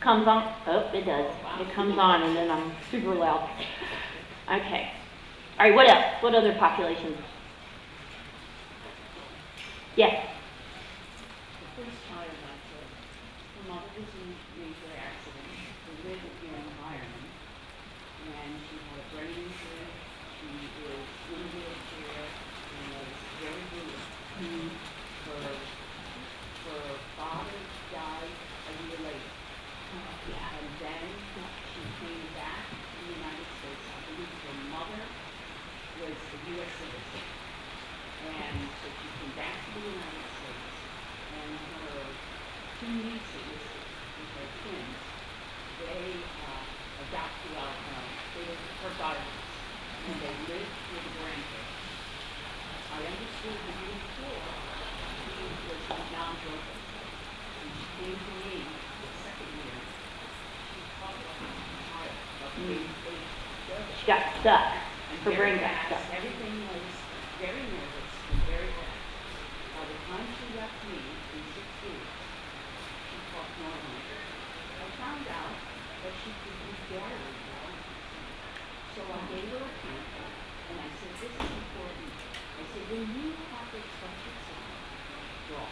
comes on. Oh, it does. It comes on, and then I'm super loud. Okay. All right, what else? What other populations? Yes. The first child I took, her mother was in a major accident. They lived in Ireland, and she had a brain injury. She was in a wheelchair and was very brutal. Mm-hmm. Her father died a year later. Yeah. And then she came back to the United States. I believe her mother was a U.S. citizen. And so she came back to the United States, and her two nieces, which are twins, they adopted out, they were her guardians, and they lived with the grandparents. I understood the year before she was non-verbal, and she came to me the second year. She talked like a child, like She got stuck. Her brain got stuck. Everything was very nervous and very bad. By the time she left me in 6 weeks, she talked normally. I found out that she could read very well. So I gave her a pen, and I said, this is important. I said, when you have to express yourself, draw.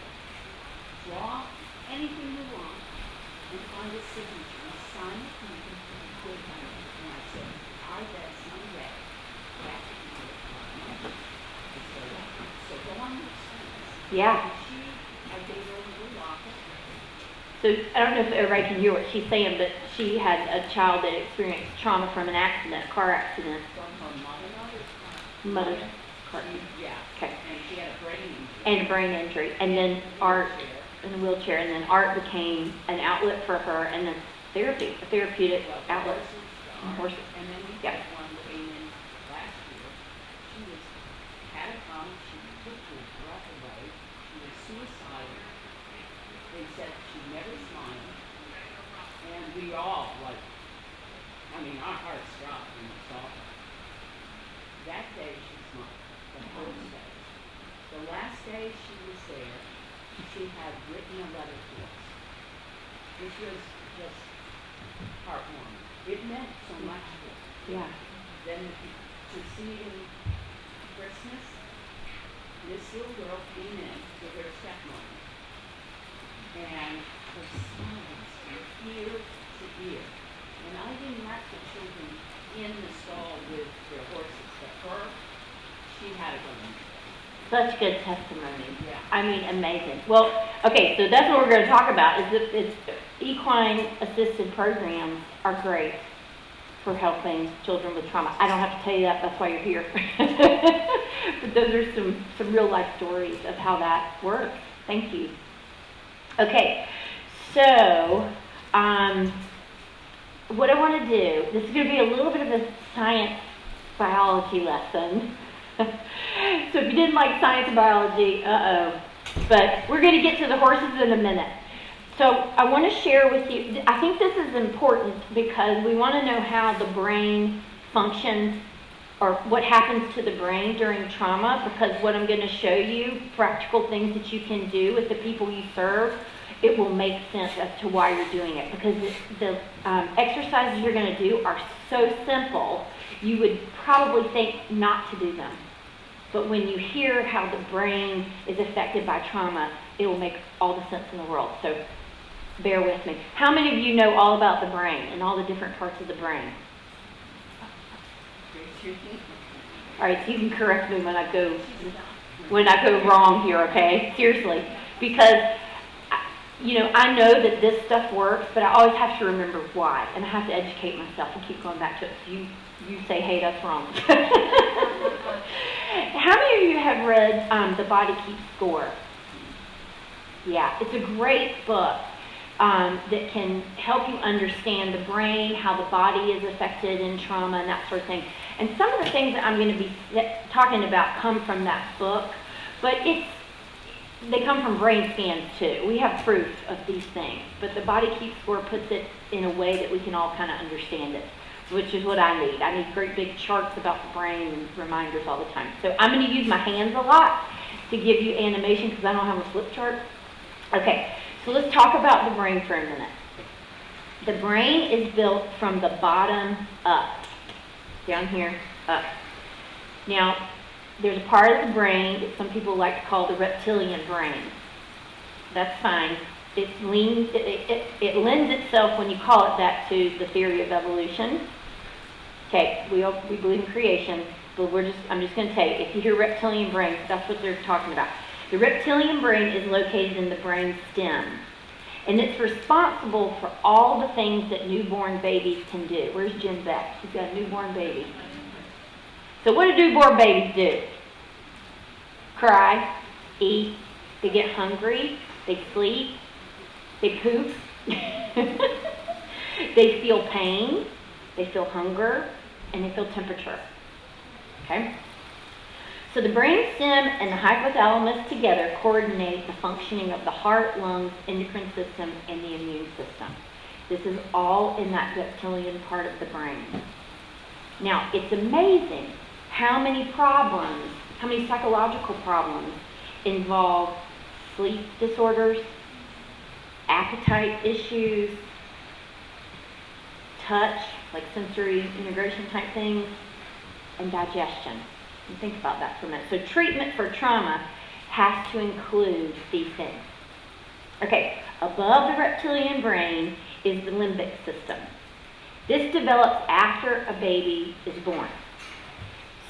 Draw anything you want and find a signature and sign it and you can put a good on it. And I said, I bet someday that could be your partner. So go on your streets. Yeah. I gave her a little locket. So I don't know if everybody can hear what she's saying, but she had a child that experienced trauma from an accident, a car accident. From her Mother's car. Yeah. Okay. And she had a brain injury. And a brain injury. And then Art in a wheelchair, and then Art became an outlet for her, and then therapy, a therapeutic outlet. Horses. And then we Yeah. had one came in last year. She was catatonic. She took her breath away. She was suicidal. They said she never smiled. And we all, like, I mean, our hearts dropped when we saw her. That day she smiled, the first day. The last day she was there, she had written a letter to us, which was just heartwarming. It meant so much to her. Yeah. Then to see in Christmas, this little girl came in with her stepmother, and her smiles from ear to ear. And I didn't let the children in the stall with their horses, but her, she had a good one. Such good testimony. Yeah. I mean, amazing. Well, okay, so that's what we're going to talk about. Is equine assisted programs are great for helping children with trauma. I don't have to tell you that. That's why you're here. But those are some real life stories of how that works. Thank you. Okay, so what I want to do. This is going to be a little bit of a science biology lesson. So if you didn't like science and biology, but we're going to get to the horses in a minute. So I want to share with you, I think this is important because we want to know how the brain functions or what happens to the brain during trauma, because what I'm going to show you, practical things that you can do with the people you serve, it will make sense as to why you're doing it, because the exercises you're going to do are so simple, you would probably think not to do them. But when you hear how the brain is affected by trauma, it will make all the sense in the world. So bear with me. How many of you know all about the brain and all the different parts of the brain? All right, so you can correct me when I go wrong here, okay? Seriously, because I know that this stuff works, but I always have to remember why, and I have to educate myself and keep going back to it. So you say, hey, that's wrong. How many of you have read The Body Keeps Score? Yeah, it's a great book that can help you understand the brain, how the body is affected in trauma, and that sort of thing. And some of the things that I'm going to be talking about come from that book, but they come from brain scans too. We have proof of these things, but The Body Keeps Score puts it in a way that we can all kind of understand it, which is what I need. I need great big charts about the brain and reminders all the time. So I'm going to use my hands a lot to give you animation because I don't have a flip chart. Okay, so let's talk about the brain for a minute. The brain is built from the bottom up, down here, up. Now, there's a part of the brain that some people like to call the reptilian brain. That's fine. It lends itself, when you call it that, to the theory of evolution. Okay, we believe in creation, but I'm just going to tell you, if you hear reptilian brain, that's what they're talking about. The reptilian brain is located in the brain stem, and it's responsible for all the things that newborn babies can do. Where's Jen Beck? She's got a newborn baby. So what do newborn babies do? Cry, eat, they get hungry, they sleep, they poop, they feel pain, they feel hunger, and they feel temperature. Okay? So the brain stem and the hypothalamus together coordinate the functioning of the heart, lungs, endocrine system, and the immune system. This is all in that reptilian part of the brain. Now, it's amazing how many psychological problems involve sleep disorders, appetite issues, touch, like sensory integration type things, and digestion. And think about that for a minute. So treatment for trauma has to include these things. Okay, above the reptilian brain is the limbic system. This develops after a baby is born.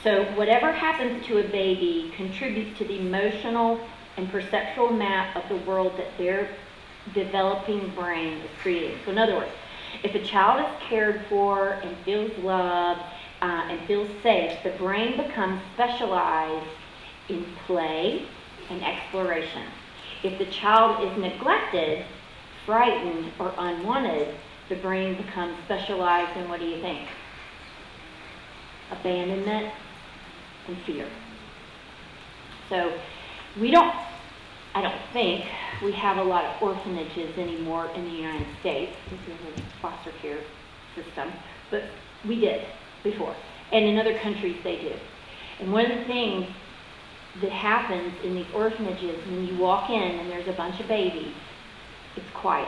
So whatever happens to a baby contributes to the emotional and perceptual map of the world that their developing brain is creating. So in other words, if a child is cared for and feels loved and feels safe, the brain becomes specialized in play and exploration. If the child is neglected, frightened, or unwanted, the brain becomes specialized in, what do you think? Abandonment and fear. So I don't think we have a lot of orphanages anymore in the United States. This is a foster care system, but we did before. And in other countries they do. And one of the things that happens in these orphanages, when you walk in and there's a bunch of babies, it's quiet.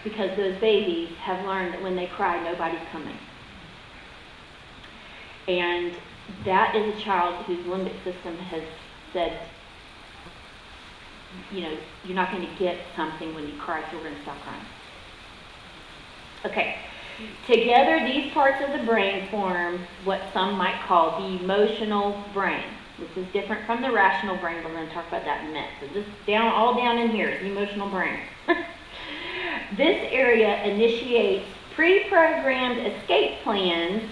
Because those babies have learned that when they cry, nobody's coming. And that is a child whose limbic system has said, you're not going to get something when you cry, so we're going to stop crying. Okay. Together, these parts of the brain form what some might call the emotional brain. This is different from the rational brain. We're going to talk about that in a minute. So just all down in here is the emotional brain. This area initiates pre-programmed escape plans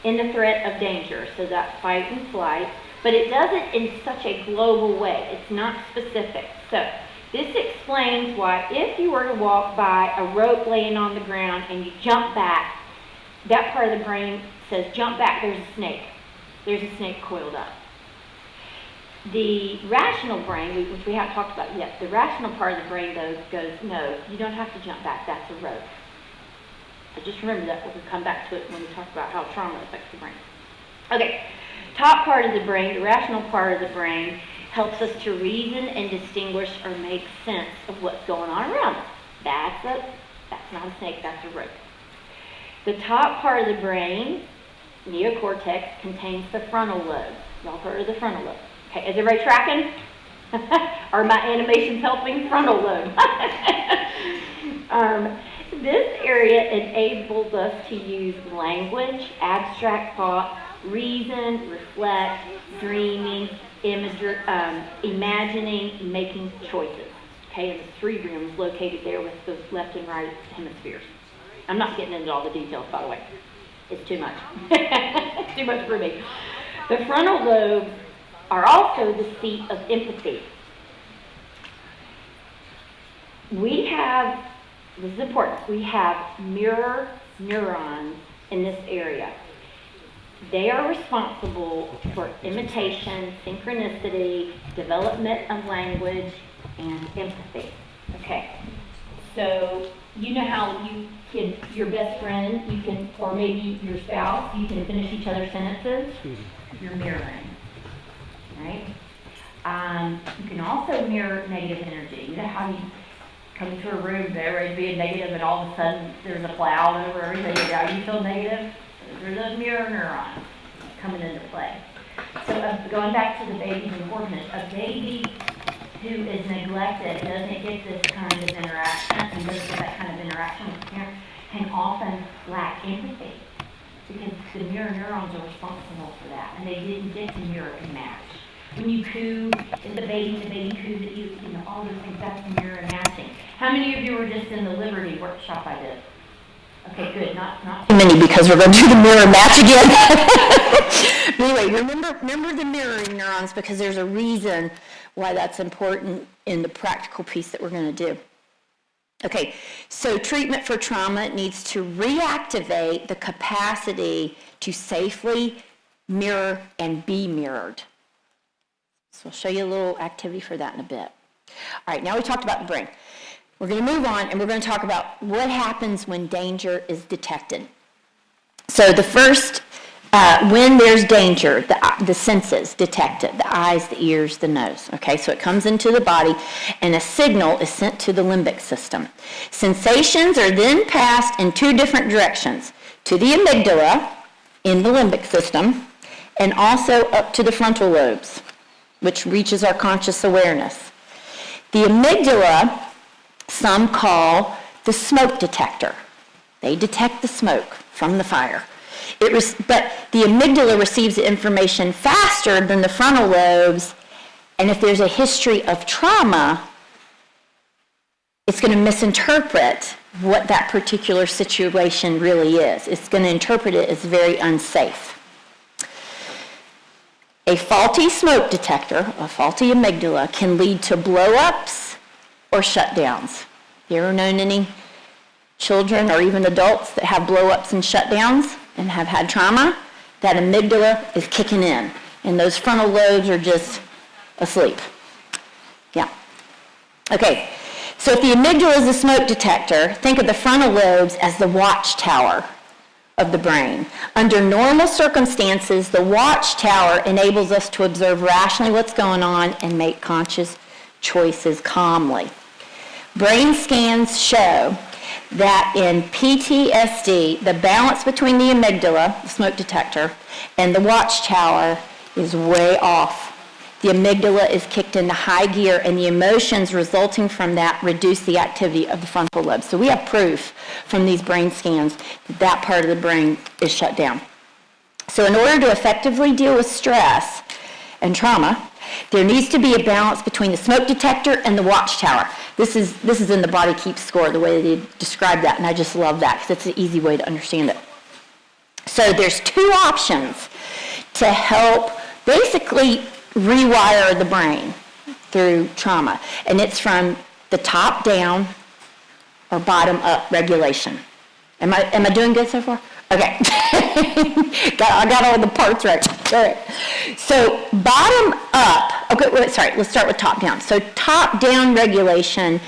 in the threat of danger. So that's fight and flight. But it does it in such a global way. It's not specific. So this explains why if you were to walk by a rope laying on the ground and you jump back, that part of the brain says, jump back, there's a snake. There's a snake coiled up. The rational brain, which we haven't talked about yet, the rational part of the brain, though, goes, no, you don't have to jump back, that's a rope. So just remember that. We'll come back to it when we talk about how trauma affects the brain. Okay, top part of the brain, the rational part of the brain, helps us to reason and distinguish or make sense of what's going on around us. That's not a snake, that's a rope. The top part of the brain, neocortex, contains the frontal lobe. Y'all heard of the frontal lobe? Okay, is everybody tracking? Are my animations helping? Frontal lobe. This area enables us to use language, abstract thought, reason, reflect, dreaming, imagining, making choices. Okay, and the cerebrum is located there with the left and right hemispheres. I'm not getting into all the details, by the way. It's too much. It's too much for me. The frontal lobes are also the seat of empathy. This is important, we have mirror neurons in this area. They are responsible for imitation, synchronicity, development of language, and empathy. Okay, so you know how your best friend, or maybe your spouse, you can finish each other's sentences? You're mirroring, right? You can also mirror negative energy. You know how come into a room, they're ready to be a negative, and all of a sudden there's a cloud over everything. Now you feel negative. Those are those mirror neurons coming into play. So going back to the babies and orphans, a baby who is neglected, doesn't get this kind of interaction, and doesn't get that kind of interaction with the parent, can often lack empathy, because the mirror neurons are responsible for that, and they didn't get to mirror and match. When you coo, the baby coos at you, all those things, that's mirror and matching. How many of you were just in the Liberty workshop I did? Okay, good, not too many, because we're going to do the mirror and match again. But anyway, remember the mirroring neurons, because there's a reason why that's important in the practical piece that we're going to do. Okay, so treatment for trauma needs to reactivate the capacity to safely mirror and be mirrored. So I'll show you a little activity for that in a bit. All right, now we talked about the brain. We're going to move on, and we're going to talk about what happens when danger is detected. So the first, when there's danger, the senses detect it, the eyes, the ears, the nose. Okay, so it comes into the body, and a signal is sent to the limbic system. Sensations are then passed in two different directions, to the amygdala in the limbic system, and also up to the frontal lobes, which reaches our conscious awareness. The amygdala, some call the smoke detector. They detect the smoke from the fire. But the amygdala receives the information faster than the frontal lobes, and if there's a history of trauma, it's going to misinterpret what that particular situation really is. It's going to interpret it as very unsafe. A faulty smoke detector, a faulty amygdala, can lead to blow-ups or shutdowns. You ever known any children or even adults that have blow-ups and shutdowns and have had trauma? That amygdala is kicking in, and those frontal lobes are just asleep. Yeah. Okay, so if the amygdala is the smoke detector, think of the frontal lobes as the watchtower of the brain. Under normal circumstances, the watchtower enables us to observe rationally what's going on and make conscious choices calmly. Brain scans show that in PTSD, the balance between the amygdala, the smoke detector, and the watchtower is way off. The amygdala is kicked into high gear, and the emotions resulting from that reduce the activity of the frontal lobe. So we have proof from these brain scans that that part of the brain is shut down. So in order to effectively deal with stress and trauma, there needs to be a balance between the smoke detector and the watchtower. This is in the Body Keeps Score, the way they describe that, and I just love that because it's an easy way to understand it. So there's two options to help basically rewire the brain through trauma, and it's from the top down or bottom up regulation. Am I doing good so far? Okay. I got all the parts right. All right. So bottom up, let's start with top down. So top down regulation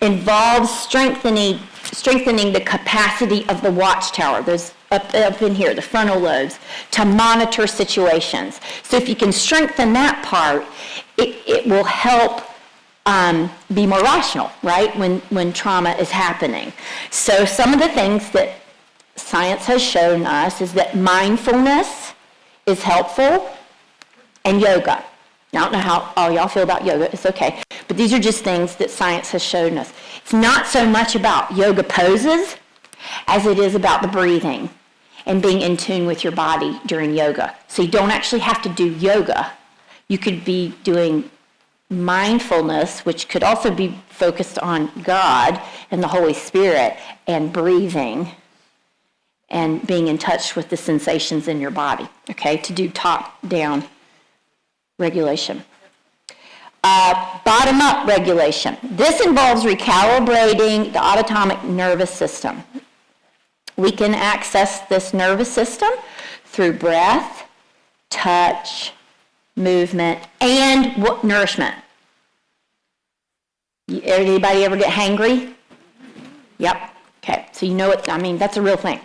involves strengthening the capacity of the watchtower, those up in here, the frontal lobes, to monitor situations. So if you can strengthen that part, it will help be more rational, right, when trauma is happening. So some of the things that science has shown us is that mindfulness is helpful, and yoga. Now, I don't know how all y'all feel about yoga. It's okay. But these are just things that science has shown us. It's not so much about yoga poses as it is about the breathing and being in tune with your body during yoga. So you don't actually have to do yoga. You could be doing mindfulness, which could also be focused on God and the Holy Spirit, and breathing and being in touch with the sensations in your body, okay, to do top-down regulation. Bottom-up regulation. This involves recalibrating the autonomic nervous system. We can access this nervous system through breath, touch, movement, and nourishment. Anybody ever get hangry? Yep. Okay, so you know it, that's a real thing.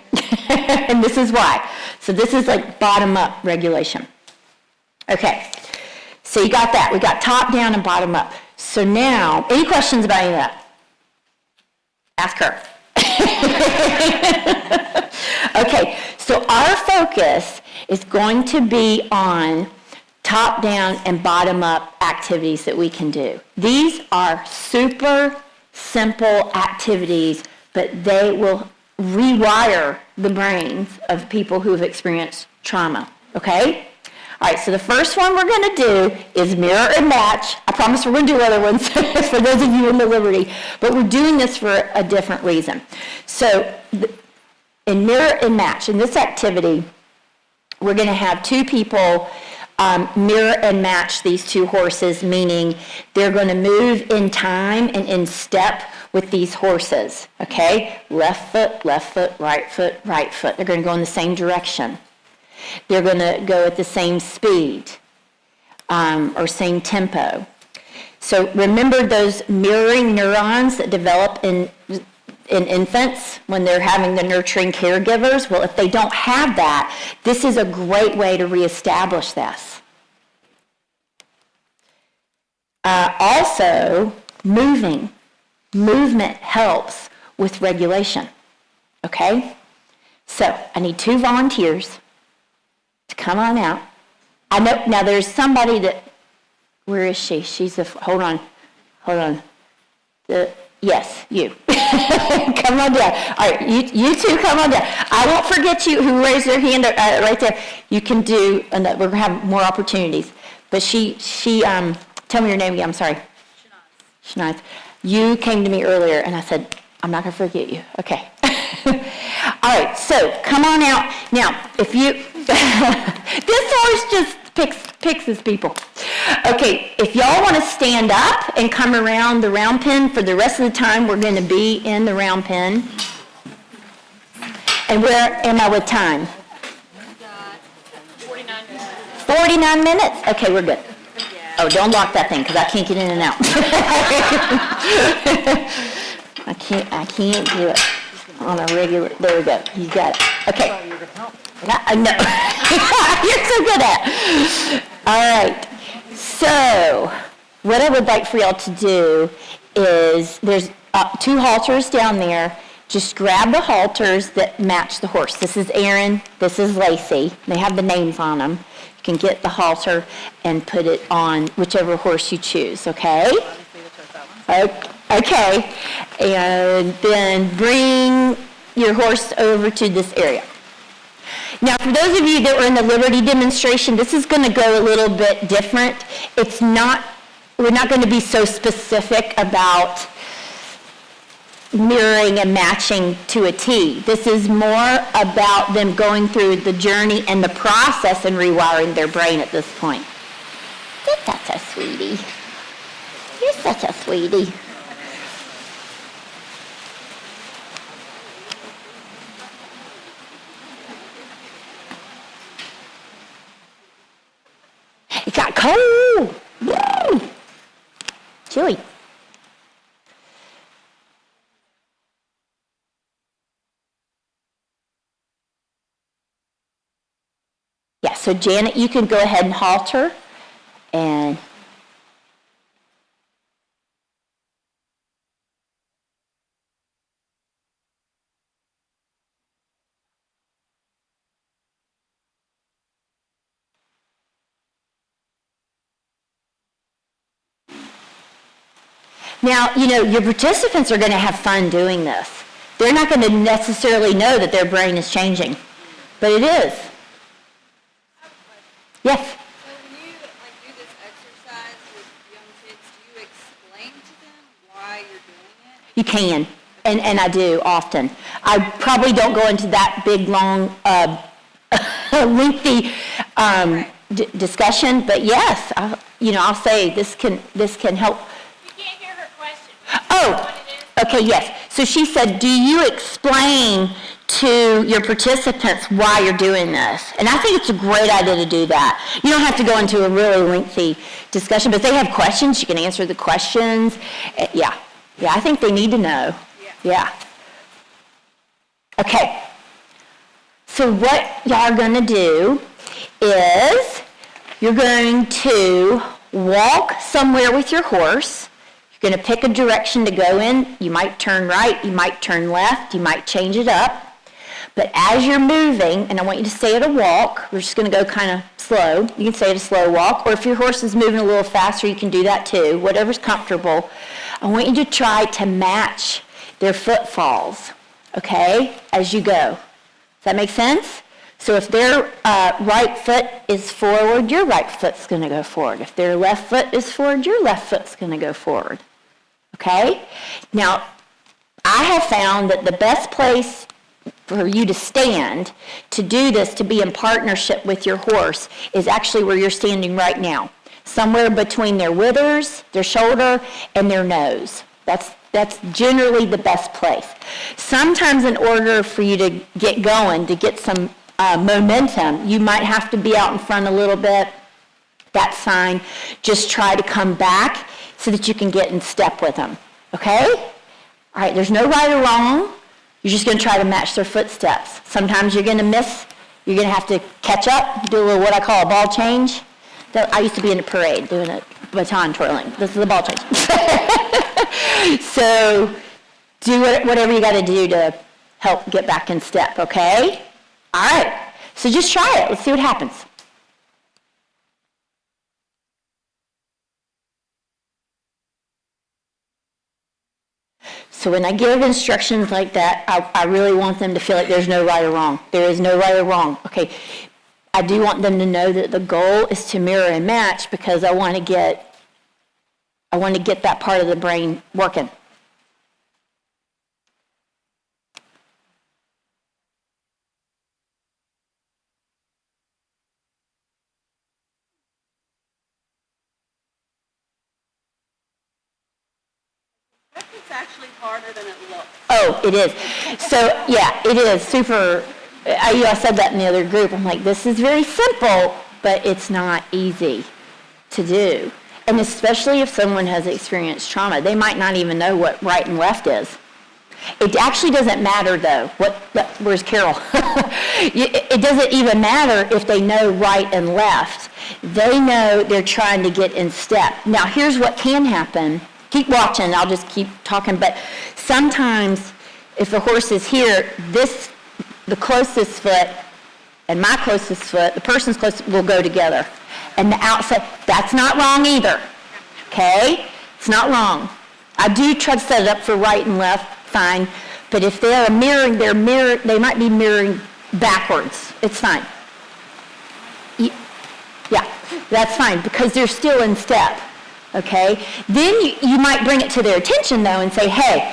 And this is why. So this is like bottom-up regulation. Okay, so you got that. We got top down and bottom up. So now, any questions about any of that? Ask her. Okay, so our focus is going to be on top-down and bottom-up activities that we can do. These are super simple activities, but they will rewire the brains of people who have experienced trauma, okay? All right, so the first one we're going to do is mirror and match. I promise we're going to do other ones for those of you in the Liberty, but we're doing this for a different reason. So in mirror and match, in this activity, we're going to have two people mirror and match these two horses, meaning they're going to move in time and in step with these horses, okay? Left foot, right foot, right foot. They're going to go in the same direction. They're going to go at the same speed or same tempo. So remember those mirroring neurons that develop in infants when they're having the nurturing caregivers? Well, if they don't have that, this is a great way to reestablish this. Also, movement helps with regulation, okay? So I need 2 volunteers to come on out. I know, now there's somebody that, where is she? She's hold on. Yes, you. Come on down. All right, you two come on down. I won't forget you who raised their hand right there. You can do, and we're going to have more opportunities. But she, tell me your name again, I'm sorry. Shanaz. You came to me earlier, and I said, I'm not going to forget you. Okay. All right, so come on out. Now, if you, this horse just picks his people. Okay, if y'all want to stand up and come around the round pen for the rest of the time, we're going to be in the round pen. And where am I with time? 49 minutes. 49 minutes? Okay, we're good. Oh, don't lock that thing because I can't get in and out. I can't do it on a regular. There we go. You got it. Okay. No. You're so good at it. All right. So, what I would like for y'all to do is there's 2 halters down there. Just grab the halters that match the horse. This is Aaron. This is Lacey. They have the names on them. You can get the halter and put it on whichever horse you choose, okay? Okay. And then bring your horse over to this area. Now, for those of you that were in the Liberty demonstration, this is going to go a little bit different. We're not going to be so specific about mirroring and matching to a T. This is more about them going through the journey and the process and rewiring their brain at this point. You're such a sweetie. You're such a sweetie. It got cold. Woo! Chilly. Yeah, so Janet, you can go ahead and halter. And now, your participants are going to have fun doing this. They're not going to necessarily know that their brain is changing, but it is. Yes? So when you do this exercise with young kids, do you explain to them why you're doing it? You can, and I do often. I probably don't go into that big, long, lengthy discussion, but yes, I'll say this can help. You can't hear her question. Oh, okay, yes. So she said, do you explain to your participants why you're doing this? And I think it's a great idea to do that. You don't have to go into a really lengthy discussion, but if they have questions, you can answer the questions. Yeah, I think they need to know. Yeah. Okay. So what y'all are going to do is you're going to walk somewhere with your horse. You're going to pick a direction to go in. You might turn right, you might turn left, you might change it up. But as you're moving, and I want you to stay at a walk, we're just going to go kind of slow. You can stay at a slow walk, or if your horse is moving a little faster, you can do that too, whatever's comfortable. I want you to try to match their footfalls, okay, as you go. Does that make sense? So if their right foot is forward, your right foot's going to go forward. If their left foot is forward, your left foot's going to go forward, okay? Now, I have found that the best place for you to stand to do this, to be in partnership with your horse, is actually where you're standing right now, somewhere between their withers, their shoulder, and their nose. That's generally the best place. Sometimes in order for you to get going, to get some momentum, you might have to be out in front a little bit. That's fine. Just try to come back so that you can get in step with them, okay? All right, there's no right or wrong. You're just going to try to match their footsteps. Sometimes you're going to miss. You're going to have to catch up, do a little what I call a ball change. I used to be in a parade doing a baton twirling. This is a ball change. So do whatever you got to do to help get back in step, okay? All right. So just try it. Let's see what happens. So when I give instructions like that, I really want them to feel like there's no right or wrong. There is no right or wrong. Okay, I do want them to know that the goal is to mirror and match, because I want to get that part of the brain working. It's actually harder than it looks. Oh, it is. So, yeah, it is super. I said that in the other group. I'm like, this is very simple, but it's not easy to do. And especially if someone has experienced trauma, they might not even know what right and left is. It actually doesn't matter, though. Where's Carol? It doesn't even matter if they know right and left. They know they're trying to get in step. Now, here's what can happen. Keep watching. I'll just keep talking. But sometimes, if a horse is here, the closest foot and my closest foot, the person's closest, will go together. And the outside, that's not wrong either. Okay? It's not wrong. I do try to set it up for right and left, fine. But if they are mirroring, they might be mirroring backwards. It's fine. Yeah, that's fine, because they're still in step. Okay? Then you might bring it to their attention, though, and say, hey,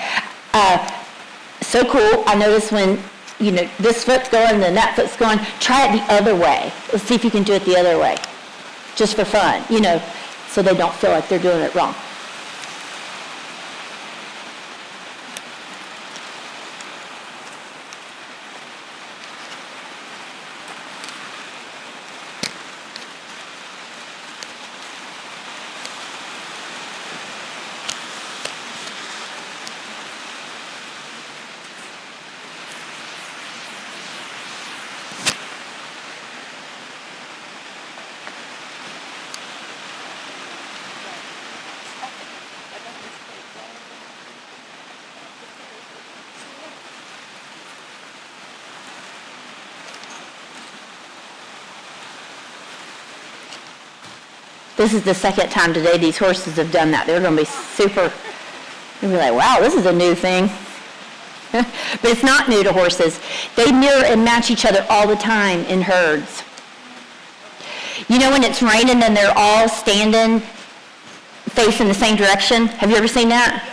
so cool, I noticed when, this foot's going and then that foot's going, try it the other way. Let's see if you can do it the other way, just for fun, so they don't feel like they're doing it wrong. This is the second time today these horses have done that. They're going to be super, they'll be like, wow, this is a new thing. But it's not new to horses. They mirror and match each other all the time in herds. When it's raining and they're all standing facing the same direction? Have you ever seen that?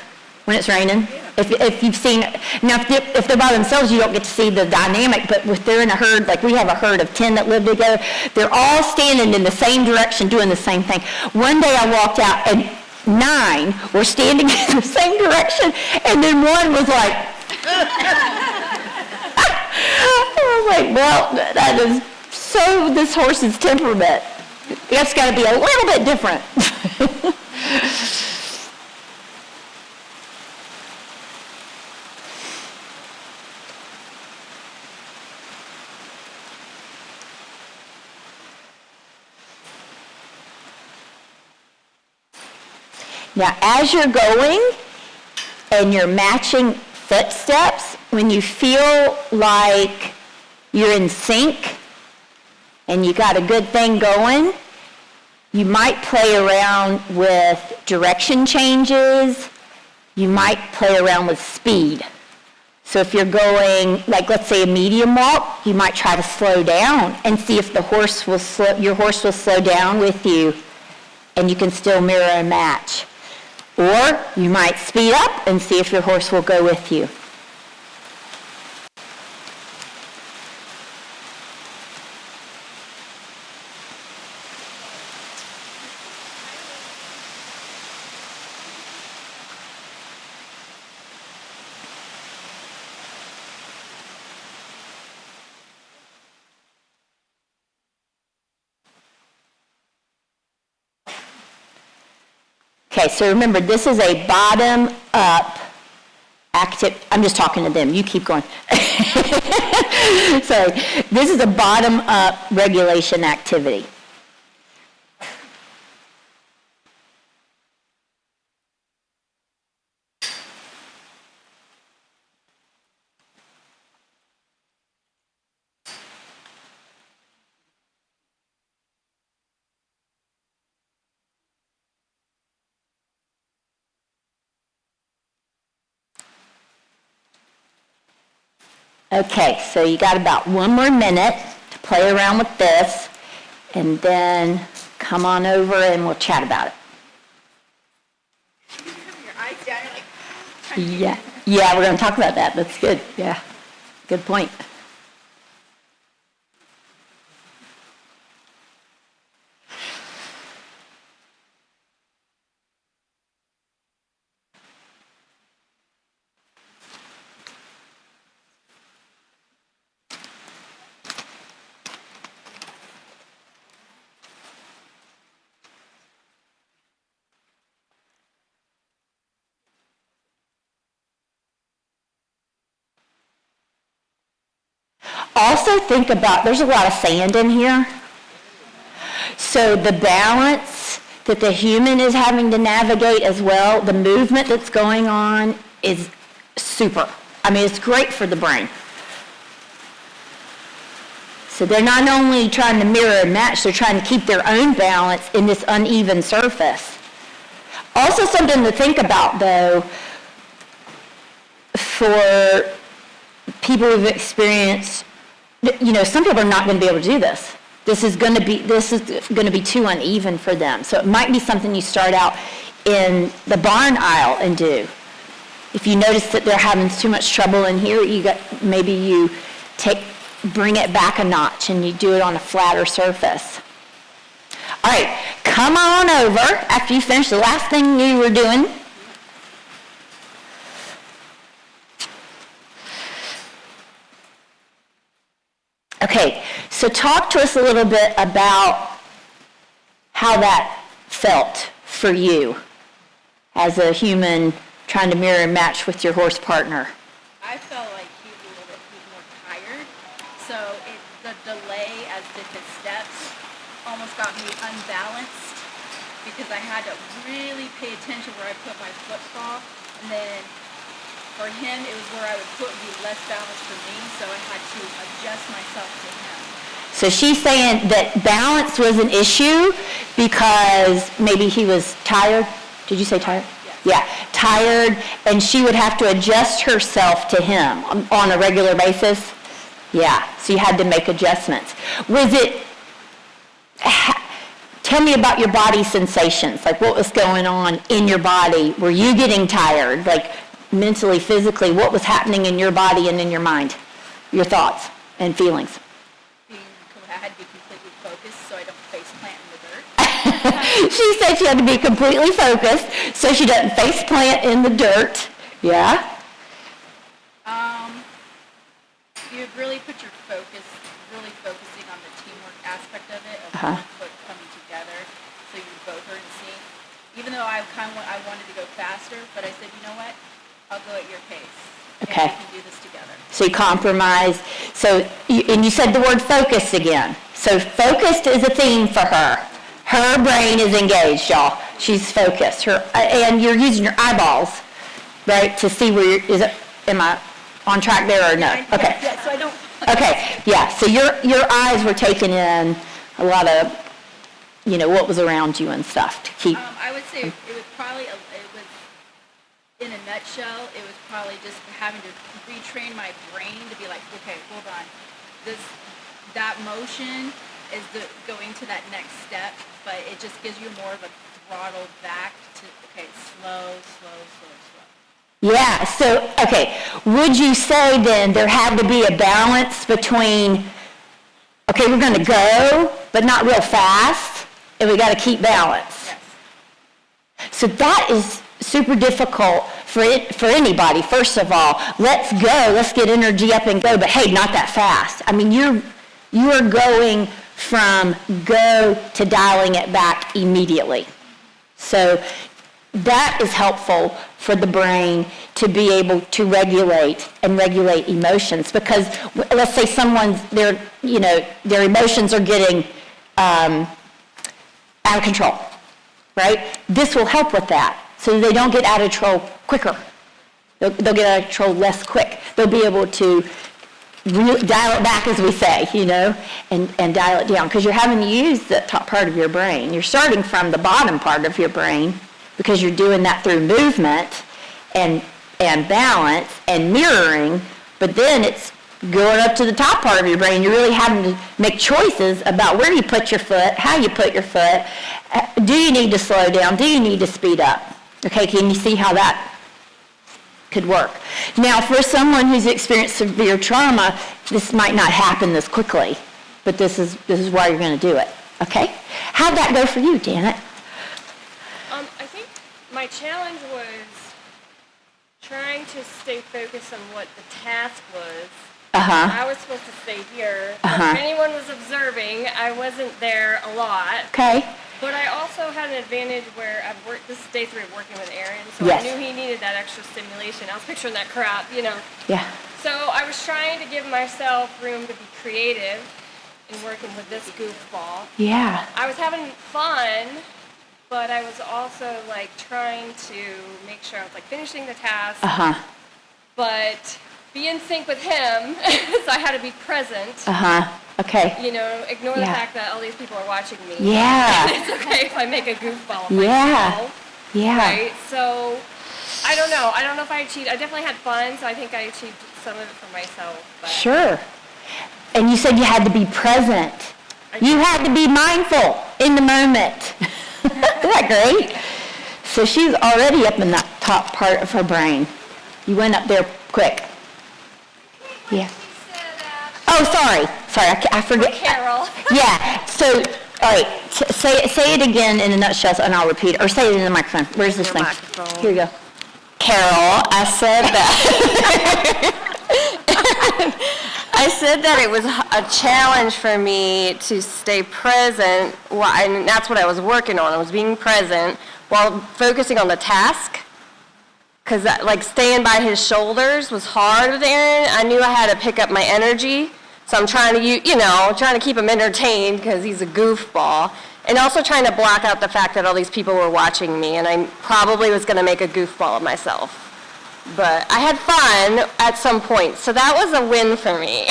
When it's raining? If you've seen, now if they're by themselves, you don't get to see the dynamic, but if they're in a herd, like we have a herd of 10 that live together, they're all standing in the same direction doing the same thing. One day I walked out and 9 were standing in the same direction, and then one was like, I was like, well, that is so this horse's temperament. It's got to be a little bit different. Now, as you're going and you're matching footsteps, when you feel like you're in sync and you got a good thing going, you might play around with direction changes. You might play around with speed. So if you're going, like let's say a medium walk, you might try to slow down and see if your horse will slow down with you and you can still mirror and match. Or you might speed up and see if your horse will go with you. Okay, so remember, this is a bottom-up active. I'm just talking to them. You keep going. Sorry. This is a bottom-up regulation activity. Okay, so you got about 1 more minute to play around with this, and then come on over and we'll chat about it. Your eyes down, you're like, Yeah, we're going to talk about that. That's good. Yeah, good point. Also think about, there's a lot of sand in here. So the balance that the human is having to navigate as well, the movement that's going on is super. I mean, it's great for the brain. So they're not only trying to mirror and match, they're trying to keep their own balance in this uneven surface. Also something to think about, though, for people who've experienced, some people are not going to be able to do this. This is going to be too uneven for them. So it might be something you start out in the barn aisle and do. If you notice that they're having too much trouble in here, maybe you bring it back a notch and you do it on a flatter surface. All right, come on over after you finish the last thing you were doing. Okay, so talk to us a little bit about how that felt for you as a human trying to mirror and match with your horse partner. I felt like he was a little bit more tired, so the delay as did his steps almost got me unbalanced because I had to really pay attention where I put my footfall, and then for him it was where I would put be less balanced for me, so I had to adjust myself to him. So she's saying that balance was an issue because maybe he was tired. Did you say tired? Yeah, tired, and she would have to adjust herself to him on a regular basis. Yeah, so you had to make adjustments. Tell me about your body sensations, like what was going on in your body. Were you getting tired, like mentally, physically? What was happening in your body and in your mind? Your thoughts and feelings. I had to be completely focused so I don't face plant in the dirt. She said she had to be completely focused so she doesn't face plant in the dirt. Yeah? You really put your focus, really focusing on the teamwork aspect of it, of one foot coming together so you both are in sync. Even though I wanted to go faster, but I said, you know what? I'll go at your pace. Okay. And we can do this together. So you compromise. And you said the word focus again. So focused is a theme for her. Her brain is engaged, y'all. She's focused. And you're using your eyeballs, right, to see where am I on track there or no? Okay. Yeah, so I don't. Okay, yeah, so your eyes were taking in a lot of, what was around you and stuff to keep. I would say it was probably, in a nutshell, it was probably just having to retrain my brain to be like, okay, hold on. That motion is going to that next step, but it just gives you more of a throttle back to, okay, slow. Yeah, so, okay, would you say then there had to be a balance between, okay, we're going to go, but not real fast, and we got to keep balance? Yes. So that is super difficult for anybody. First of all, let's go, let's get energy up and go, but hey, not that fast. I mean, you are going from go to dialing it back immediately. So that is helpful for the brain to be able to regulate emotions, because let's say their emotions are getting out of control, right? This will help with that, so they don't get out of control quicker. They'll get out of control less quick. They'll be able to dial it back, as we say, and dial it down, because you're having to use the top part of your brain. You're starting from the bottom part of your brain, because you're doing that through movement and balance and mirroring, but then it's going up to the top part of your brain. You're really having to make choices about where you put your foot, how you put your foot. Do you need to slow down? Do you need to speed up? Okay, can you see how that could work? Now, for someone who's experienced severe trauma, this might not happen this quickly, but this is why you're going to do it. Okay? How'd that go for you, Janet? I think my challenge was trying to stay focused on what the task was. I was supposed to stay here. If anyone was observing, I wasn't there a lot. Okay. But I also had an advantage where this is day 3 of working with Aaron, so Yes. I knew he needed that extra stimulation. I was picturing that crap, Yeah. So I was trying to give myself room to be creative in working with this goofball. Yeah. I was having fun, but I was also trying to make sure I was finishing the task, but be in sync with him, so I had to be present. Okay. Ignore the fact that all these people are watching me. Yeah. It's okay if I make a goofball of myself. Yeah. Right? So, I don't know. I don't know if I achieved. I definitely had fun, so I think I achieved some of it for myself. But Sure. And you said you had to be present. You had to be mindful in the moment. Isn't that great? So she's already up in that top part of her brain. You went up there quick. Yeah. Oh, sorry, I forget. Carol. Yeah, so, all right, say it again in a nutshell, and I'll repeat it, or say it in the microphone. Where's this thing? Microphone. Here you go. Carol, I said that. I said that it was a challenge for me to stay present, and that's what I was working on. I was being present while focusing on the task. Because staying by his shoulders was hard with Aaron. I knew I had to pick up my energy. So I'm trying to, trying to keep him entertained because he's a goofball. And also trying to block out the fact that all these people were watching me, and I probably was going to make a goofball of myself. But I had fun at some point, so that was a win for me.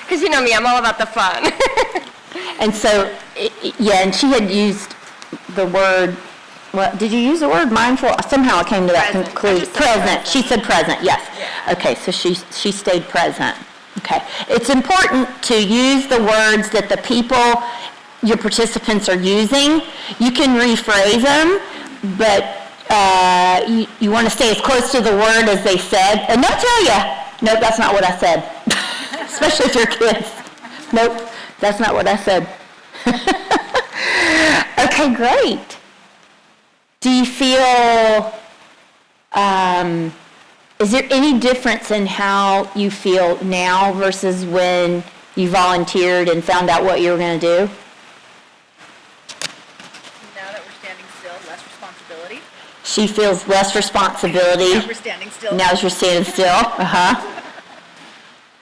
Because you know me, I'm all about the fun. And so, and she had used the word, did you use the word mindful? Somehow I came to that conclusion. Present. She said present, yes. Yeah. Okay, so she stayed present. Okay. It's important to use the words that the people, your participants, are using. You can rephrase them, but you want to stay as close to the word as they said. And they'll tell you, nope, that's not what I said. Especially if you're kids. Nope, that's not what I said. Okay, great. Do you feel, is there any difference in how you feel now versus when you volunteered and found out what you were going to do? Now that we're standing still, less responsibility. She feels less responsibility. Now we're standing still. Now you're standing still.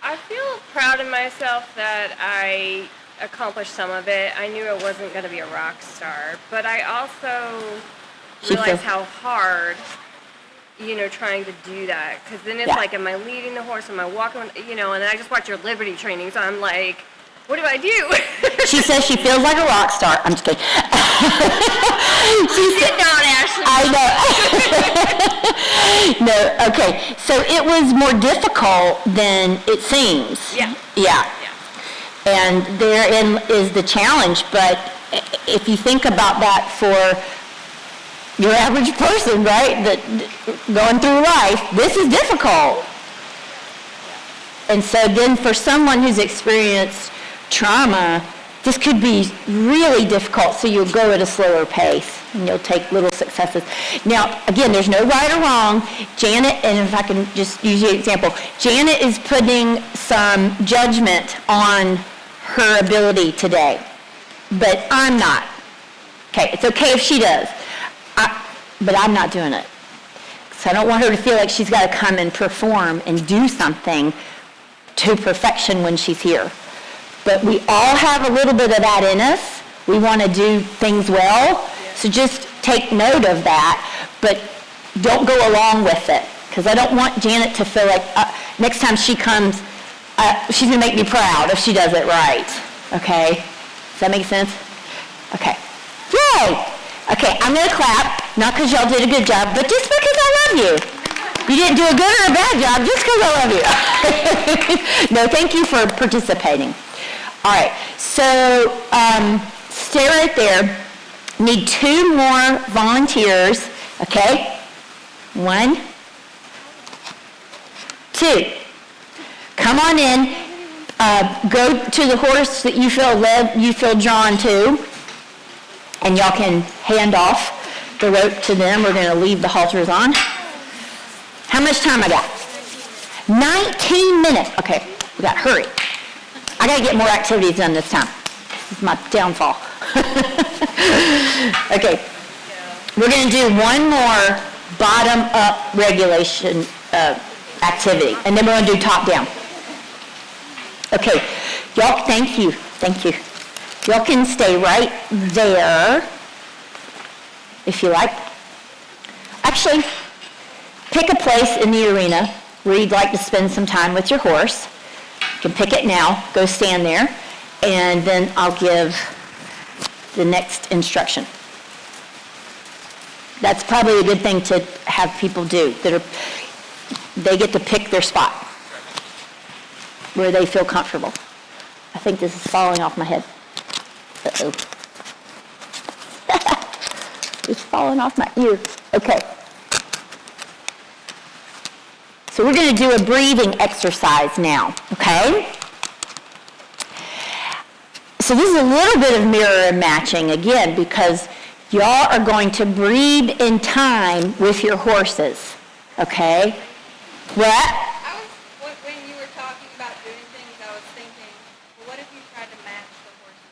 I feel proud of myself that I accomplish some of it. I knew I wasn't going to be a rock star, but I also She realized feels- how hard, trying to do that. Because then it's Yeah. like, am I leading the horse? Am I walking? And then I just watch your Liberty training, so I'm like, what do I do? She says she feels like a rock star. I'm just kidding. She said, Not Ashley. I know. No, okay. So it was more difficult than it seems. Yeah. Yeah. Yeah. And therein is the challenge, but if you think about that for your average person, right, that going through life, this is difficult. And so then for someone who's experienced trauma, this could be really difficult, so you'll go at a slower pace and you'll take little successes. Now, again, there's no right or wrong. Janet, and if I can just use your example, Janet is putting some judgment on her ability today, but I'm not. Okay, it's okay if she does, but I'm not doing it. So I don't want her to feel like she's got to come and perform and do something to perfection when she's here. But we all have a little bit of that in us. We want to do things well. So just take note of that, but don't go along with it. Because I don't want Janet to feel like next time she comes, she's going to make me proud if she does it right. Okay? Does that make sense? Okay. Yay! Okay, I'm going to clap, not because y'all did a good job, but just because I love you. You didn't do a good or a bad job, just because I love you. No, thank you for participating. All right, so stay right there. Need 2 more volunteers, okay? 1, 2. Come on in. Go to the horse that you feel drawn to, and y'all can hand off the rope to them. We're going to leave the halters on. How much time I got? 19 minutes. Okay, we got to hurry. I got to get more activities done this time. This is my downfall. Okay, we're going to do one more bottom-up regulation activity, and then we're going to do top-down. Okay, y'all, thank you. Y'all can stay right there if you like. Actually, pick a place in the arena where you'd like to spend some time with your horse. You can pick it now, go stand there, and then I'll give the next instruction. That's probably a good thing to have people do. They get to pick their spot where they feel comfortable. I think this is falling off my head. Uh-oh. It's falling off my ear. Okay. So we're going to do a breathing exercise now, okay? So this is a little bit of mirror matching again, because y'all are going to breathe in time with your horses, okay? What? When you were talking about doing things, I was thinking, well, what if you tried to match the horse's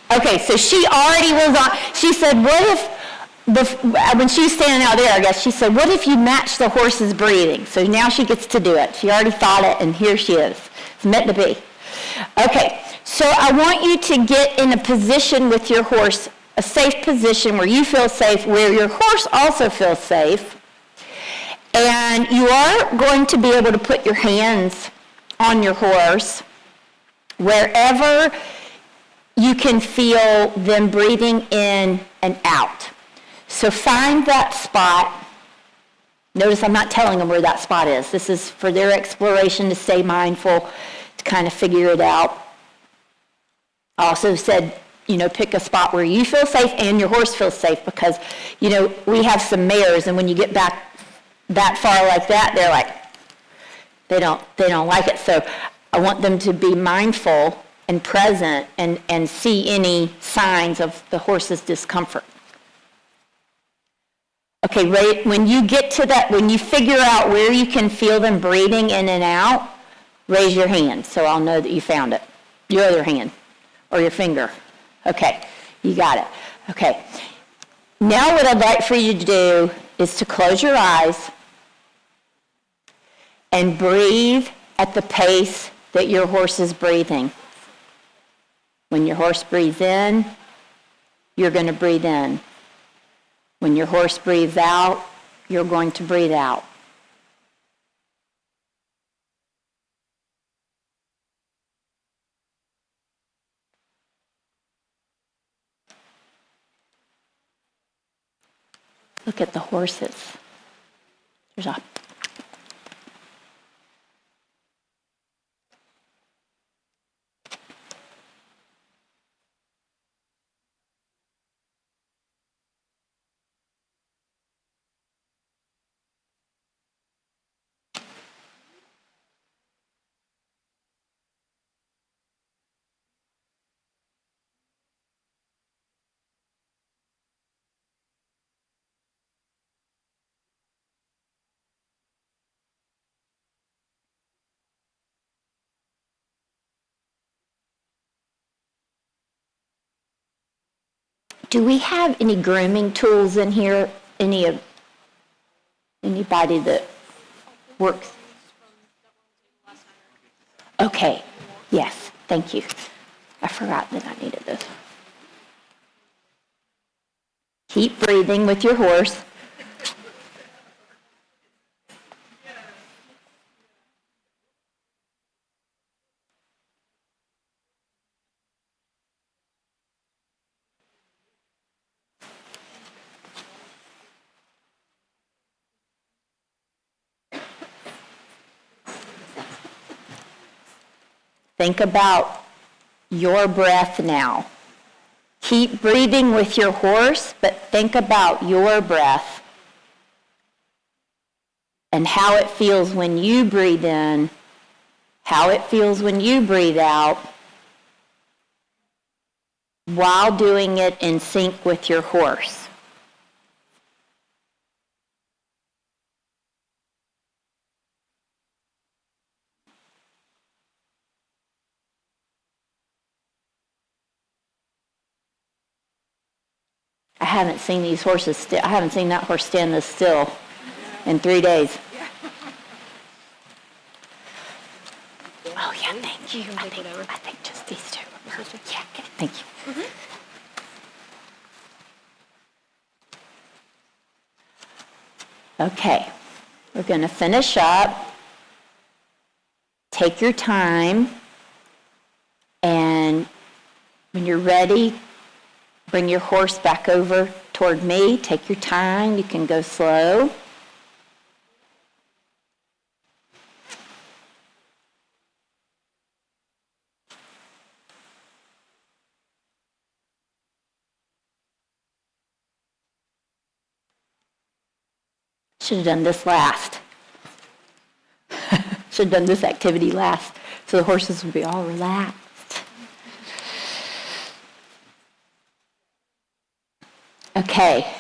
breathing? Okay, so she already was on, she said, what if, when she was standing out there, I guess, she said, what if you match the horse's breathing? So now she gets to do it. She already thought it, and here she is. It's meant to be. Okay, so I want you to get in a position with your horse, a safe position where you feel safe, where your horse also feels safe. And you are going to be able to put your hands on your horse wherever you can feel them breathing in and out. So find that spot. Notice I'm not telling them where that spot is. This is for their exploration, to stay mindful, to kind of figure it out. I also said, pick a spot where you feel safe and your horse feels safe, because, we have some mares, and when you get back that far like that, they're like, they don't like it. So I want them to be mindful and present and see any signs of the horse's discomfort. Okay, right, when you get to that, when you figure out where you can feel them breathing in and out, raise your hand so I'll know that you found it. Your other hand or your finger. Okay, you got it. Okay, now what I'd like for you to do is to close your eyes and breathe at the pace that your horse is breathing. When your horse breathes in, you're going to breathe in. When your horse breathes out, you're going to breathe out. Look at the horses. There's a Do we have any grooming tools in here? Anybody that works? Okay, yes, thank you. I forgot that I needed this. Keep breathing with your horse. Think about your breath now. Keep breathing with your horse, but think about your breath and how it feels when you breathe in, how it feels when you breathe out, while doing it in sync with your horse. I haven't seen these horses I haven't seen that horse stand this still in 3 days. Oh yeah, thank you. I think just these two. Yeah, thank you. Mm-hmm. Okay, we're going to finish up. Take your time, and when you're ready, bring your horse back over toward me. Take your time. You can go slow. Should have done this last. Should have done this activity last, so the horses would be all relaxed. Okay.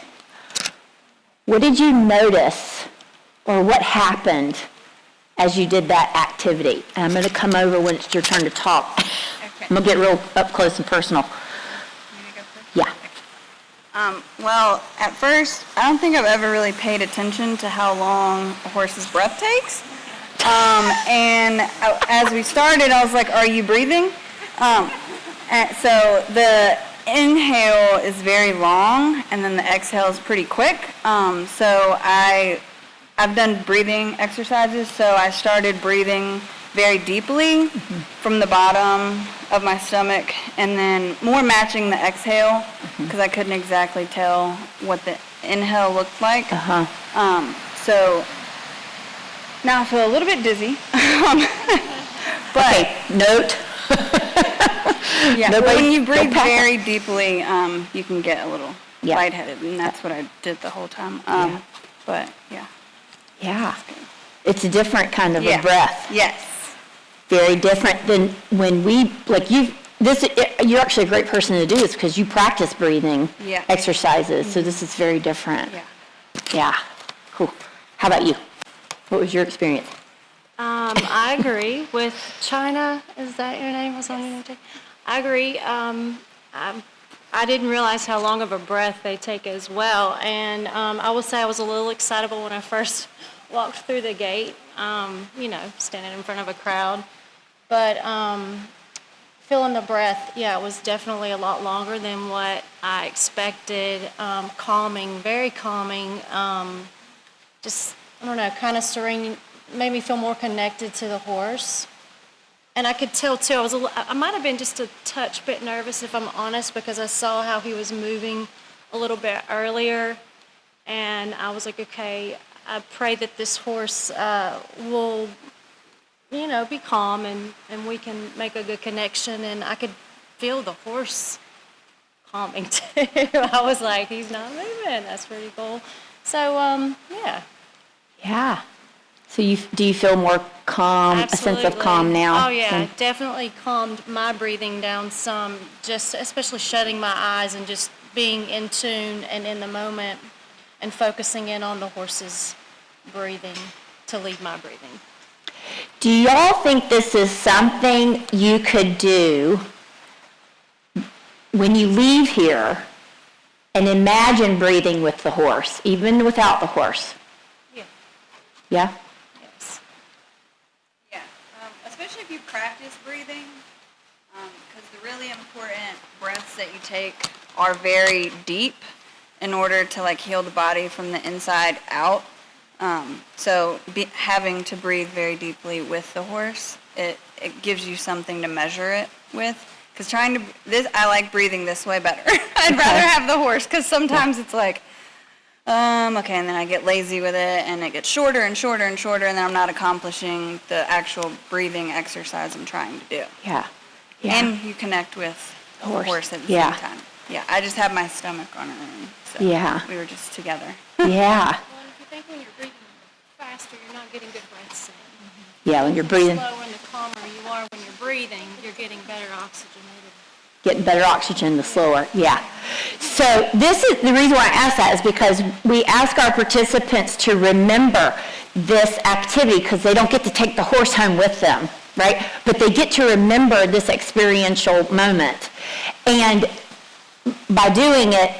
What did you notice, or what happened as you did that activity? And I'm going to come over when it's your turn to talk. Okay. I'm going to get real up close and personal. Yeah. Well, at first, I don't think I've ever really paid attention to how long a horse's breath takes. And as we started, I was like, are you breathing? And so the inhale is very long, and then the exhale is pretty quick. So I've done breathing exercises, so I started breathing very deeply from the bottom of my stomach, and then more matching the exhale, because I couldn't exactly tell what the inhale looked like. So now I feel a little bit dizzy. But Okay, note. yeah, Nobody- when you breathe don't pack very deeply, you can get a little Yeah. lightheaded, and that's what I did the whole time. Yeah. But yeah. Yeah. It's a different kind of Yeah. a breath. Yes. Very different than when we, like you're actually a great person to do this because you practice breathing Yeah. exercises, so this is very different. Yeah. Yeah, cool. How about you? What was your experience? I agree with China. Is that your name? Was on your name? I agree. I didn't realize how long of a breath they take as well. And I will say I was a little excitable when I first walked through the gate, standing in front of a crowd. But feeling the breath, yeah, it was definitely a lot longer than what I expected. Calming, very calming. Just, I don't know, kind of serene, made me feel more connected to the horse. And I could tell too, I might have been just a touch bit nervous, if I'm honest, because I saw how he was moving a little bit earlier. And I was like, okay, I pray that this horse will, be calm and we can make a good connection. And I could feel the horse calming too. I was like, he's not moving. That's pretty cool. So, yeah. Yeah. So do you feel more calm, Absolutely. a sense of calm now? Oh, yeah. It definitely calmed my breathing down some, just especially shutting my eyes and just being in tune and in the moment and focusing in on the horse's breathing to lead my breathing. Do y'all think this is something you could do when you leave here and imagine breathing with the horse, even without the horse? Yeah. Yeah? Yes. Yeah, especially if you practice breathing, because the really important breaths that you take are very deep in order to heal the body from the inside out. So having to breathe very deeply with the horse, it gives you something to measure it with. Because I like breathing this way better. I'd rather have the horse, because sometimes it's like, okay, and then I get lazy with it, and it gets shorter and shorter and shorter, and then I'm not accomplishing the actual breathing exercise I'm trying to do. Yeah. Yeah. And you connect with the horse at the Yeah. same time. Yeah, I just have my stomach on her, and so Yeah. we were just together. Yeah. Well, and if you think when you're breathing faster, you're not getting good breaths in. Yeah, when you're breathing, The slower and the calmer you are when you're breathing, you're getting better oxygenated. getting better oxygen the slower. Yeah. So this is the reason why I ask that is because we ask our participants to remember this activity because they don't get to take the horse home with them, right? But they get to remember this experiential moment. And by doing it,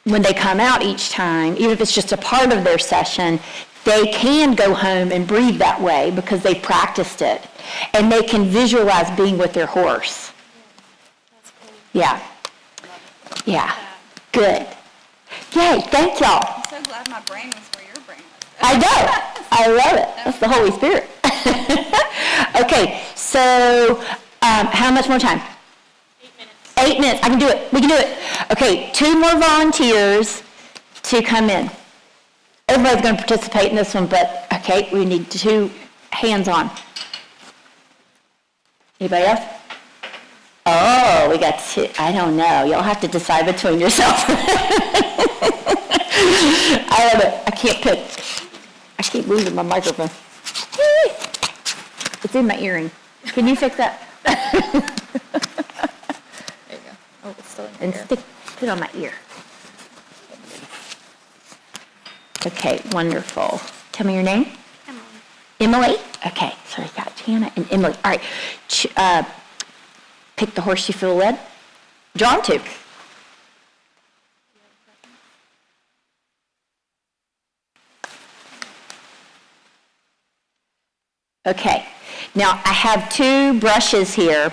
when they come out each time, even if it's just a part of their session, they can go home and breathe that way because they practiced it. And they can visualize being with their horse. Yeah. Yeah. Good. Yay, thank y'all. I'm so glad my brain was where your brain was. I know. I love it. That's the Holy Spirit. Okay, so how much more time? 8 minutes. I can do it. We can do it. Okay, 2 more volunteers to come in. Everybody's going to participate in this one, but okay, we need 2 hands on. Anybody else? Oh, we got 2. I don't know. Y'all have to decide between yourselves. I love it. I can't pick. I keep losing my microphone. It's in my earring. Can you fix that? There you go. Oh, it's still in And put it on my ear. Okay, wonderful. Tell me your name. Emily. Okay, so we got Jana and Emily. All right, pick the horse you feel drawn to. Okay, now I have 2 brushes here.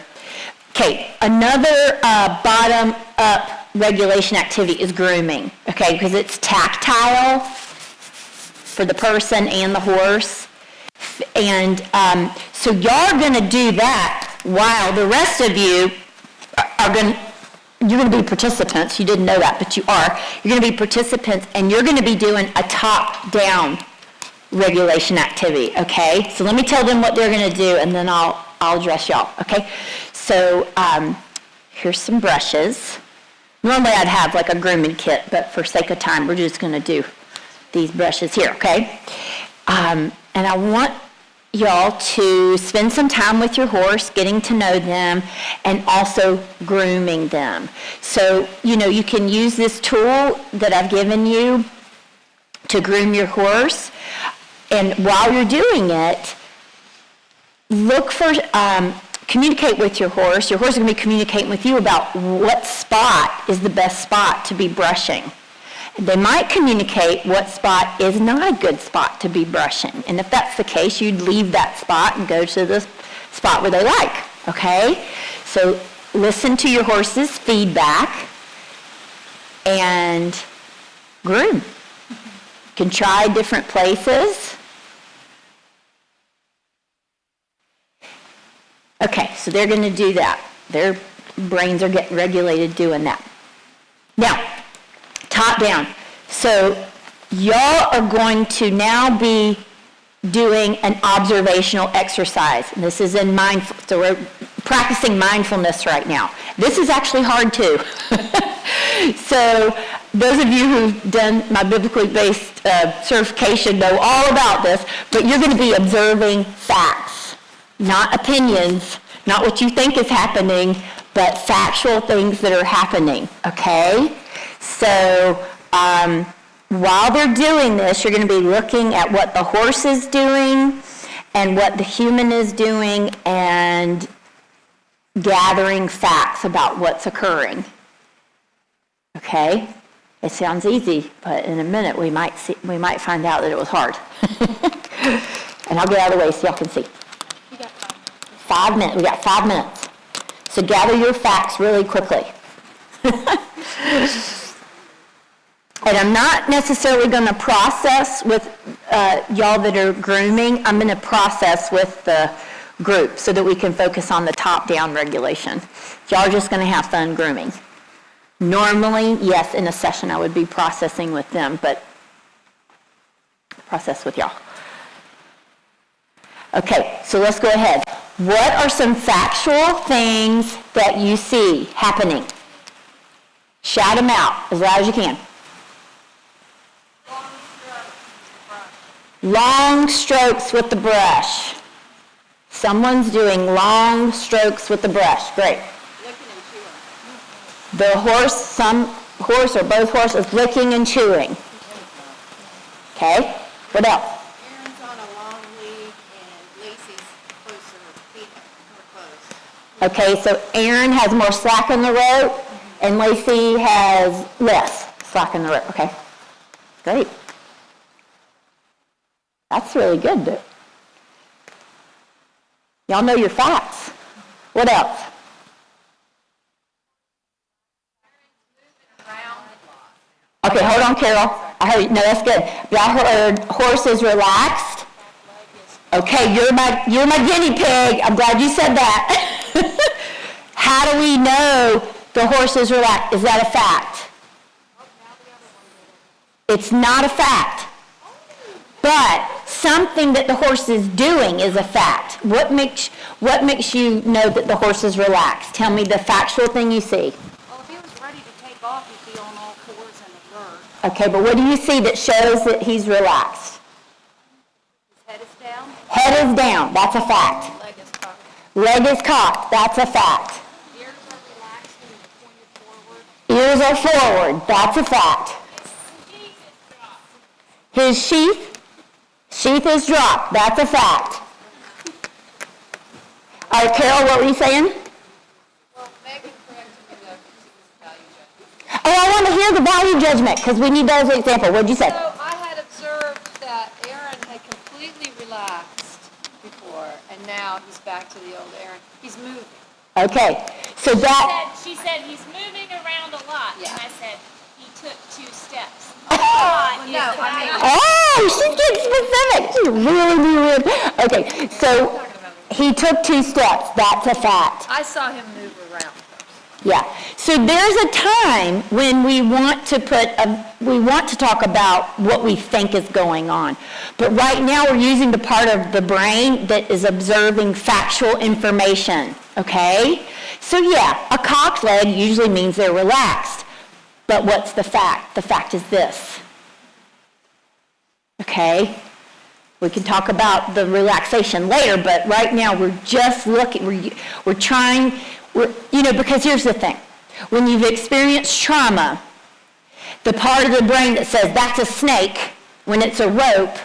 Okay, another bottom-up regulation activity is grooming, okay, because it's tactile for the person and the horse. And so y'all are going to do that while the rest of you you're going to be participants. You didn't know that, but you are. You're going to be participants, and you're going to be doing a top-down regulation activity, okay? So let me tell them what they're going to do, and then I'll address y'all, okay? So here's some brushes. Normally I'd have like a grooming kit, but for sake of time, we're just going to do these brushes here, okay? And I want y'all to spend some time with your horse, getting to know them, and also grooming them. So, you can use this tool that I've given you to groom your horse. And while you're doing it, look for, communicate with your horse. Your horse is going to be communicating with you about what spot is the best spot to be brushing. They might communicate what spot is not a good spot to be brushing. And if that's the case, you'd leave that spot and go to the spot where they like, okay? So listen to your horse's feedback and groom. You can try different places. Okay, so they're going to do that. Their brains are getting regulated doing that. Now, top down. So y'all are going to now be doing an observational exercise. And this is in so we're practicing mindfulness right now. This is actually hard too. So those of you who've done my biblically based certification know all about this, but you're going to be observing facts, not opinions, not what you think is happening, but factual things that are happening, okay? So while they're doing this, you're going to be looking at what the horse is doing and what the human is doing and gathering facts about what's occurring. Okay? It sounds easy, but in a minute we might find out that it was hard. And I'll get out of the way so y'all can see. 5 minutes. We got 5 minutes. So gather your facts really quickly. And I'm not necessarily going to process with y'all that are grooming. I'm going to process with the group so that we can focus on the top-down regulation. Y'all are just going to have fun grooming. Normally, yes, in a session I would be processing with them, but process with y'all. Okay, so let's go ahead. What are some factual things that you see happening? Shout them out as loud as you can. Long strokes with the brush. Someone's doing long strokes with the brush. Great. The horse, some horse or both horses licking and chewing. Okay. What else? Aaron's on a long lead and Lacey's closer, feet more close. Okay, so Aaron has more slack in the rope and Lacey has less slack in the rope. Okay. Great. That's really good. Y'all know your facts. What else? Okay, hold on, Carol. I heard, no, that's good. Y'all heard horse is relaxed? Okay, you're my guinea pig. I'm glad you said that. How do we know the horse is relaxed? Is that a fact? It's not a fact. But something that the horse is doing is a fact. What makes you know that the horse is relaxed? Tell me the factual thing you see. Well, if he was ready to take off, he'd be on all fours and alert. Okay, but what do you see that shows that he's relaxed? His head is down. Head is down. That's a fact. Leg is cocked. Leg is cocked. That's a fact. Ears are relaxed and pointed forward. Ears are forward. That's a fact. His sheath is dropped. That's a fact. All right, Carol, what were you saying? Well, Megan corrected me though, value judgment. Oh, I want to hear the value judgment because we need those examples. What did you say? So I had observed that Aaron had completely relaxed before, and now he's back to the old Aaron. He's moving. Okay, so that... She said he's moving around a lot, Yeah. and I said he took 2 steps. Oh, she's getting specific. She's really weird. Okay, so he took 2 steps. That's a fact. I saw him move around. Yeah. So there's a time when we want to talk about what we think is going on. But right now we're using the part of the brain that is observing factual information. Okay? So yeah, a cocked leg usually means they're relaxed. But what's the fact? The fact is this. Okay? We can talk about the relaxation later, but right now we're just looking, we're trying, because here's the thing. When you've experienced trauma, the part of the brain that says that's a snake, when it's a rope,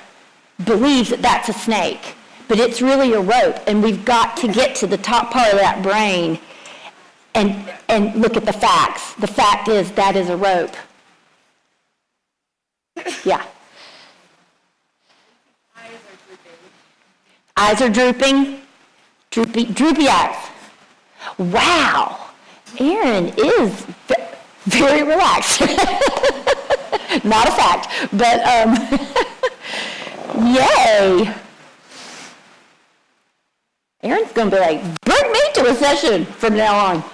believes that that's a snake. But it's really a rope, and we've got to get to the top part of that brain and look at the facts. The fact is that is a rope. Yeah. Eyes are drooping. Droopy eyes. Wow, Erin is very relaxed. Not a fact, but yay. Erin's going to be like, bring me to a session from now on.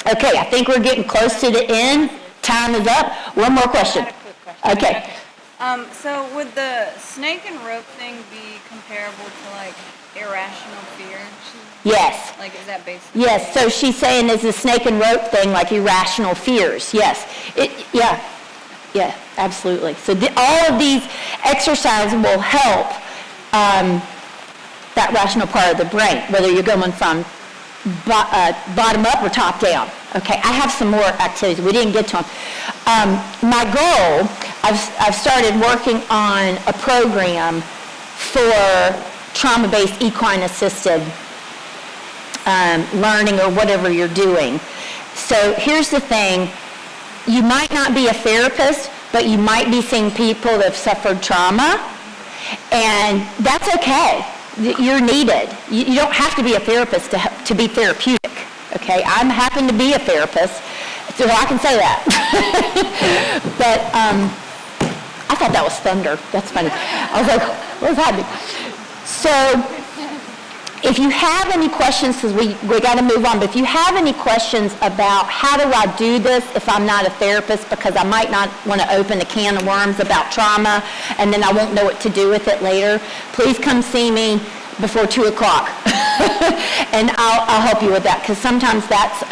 Okay, I think we're getting close to the end. Time is up. One more question. Okay. So would the snake and rope thing be comparable to like irrational fear? Yes. Like, is that basically? Yes, so she's saying is the snake and rope thing like irrational fears. Yes. Yeah, absolutely. So all of these exercises will help that rational part of the brain, whether you're going from bottom up or top down. Okay, I have some more activities. We didn't get to them. My goal, I've started working on a program for trauma-based equine assisted learning or whatever you're doing. So here's the thing. You might not be a therapist, but you might be seeing people that have suffered trauma, and that's okay. You're needed. You don't have to be a therapist to be therapeutic, okay? I'm happen to be a therapist, so I can say that. But I thought that was thunder. That's funny. I was like, what's happening? So if you have any questions, because we got to move on, but if you have any questions about how do I do this if I'm not a therapist, because I might not want to open a can of worms about trauma and then I won't know what to do with it later, please come see me before 2 o'clock. And I'll help you with that, because sometimes that's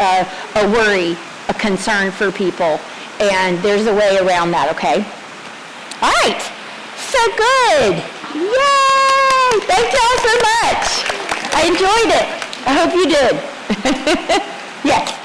a worry, a concern for people, and there's a way around that, okay? All right, so good. Yay! Thank y'all so much. I enjoyed it. I hope you did. Yes.